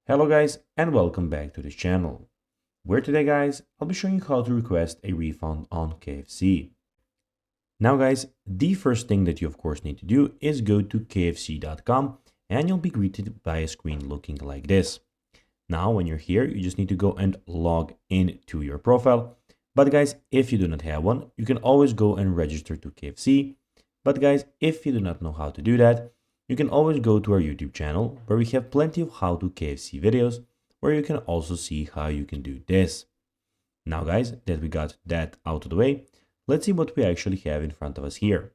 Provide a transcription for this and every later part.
Hello guys and welcome back to this channel, where today guys I'll be showing you how to request a refund on KFC. Now guys, the first thing that you of course need to do is go to kfc.com and you'll be greeted by a screen looking like this. Now when you're here, you just need to go and log into your profile. But guys, if you do not have one, you can always go and register to KFC. But guys, if you do not know how to do that, you can always go to our YouTube channel where we have plenty of how to KFC videos where you can also see how you can do this. Now guys, that we got that out of the way, let's see what we actually have in front of us here.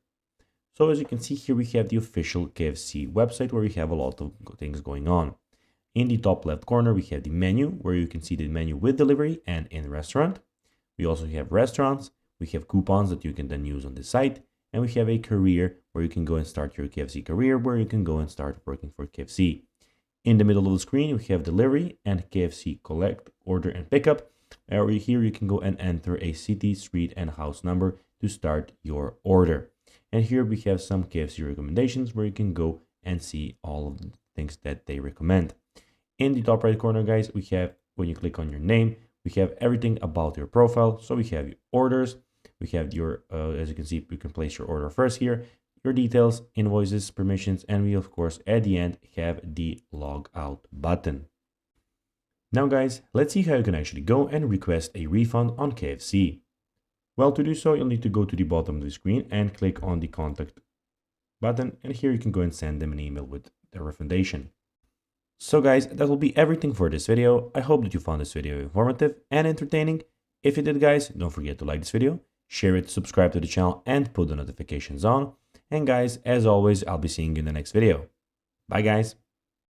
So as you can see here, we have the official KFC website where we have a lot of things going on. In the top left corner, we have the menu where you can see the menu with delivery and in restaurant. We also have restaurants, we have coupons that you can then use on the site, and we have a career where you can go and start your KFC career, where you can go and start working for KFC. In the middle of the screen, we have delivery and KFC collect, order, and pickup. Over here, you can go and enter a city, street, and house number to start your order. And here we have some KFC recommendations where you can go and see all of the things that they recommend. In the top right corner, guys, we have, when you click on your name, we have everything about your profile. So we have your orders, we have your, as you can see, you can place your order first here, your details, invoices, permissions, and we, of course, at the end have the log out button. Now, guys, let's see how you can actually go and request a refund on KFC. Well, to do so, you'll need to go to the bottom of the screen and click on the contact button, and here you can go and send them an email with the refundation. So guys, that will be everything for this video. I hope that you found this video informative and entertaining. If you did, guys, don't forget to like this video, share it, subscribe to the channel, and put the notifications on. And guys, as always, I'll be seeing you in the next video. Bye guys.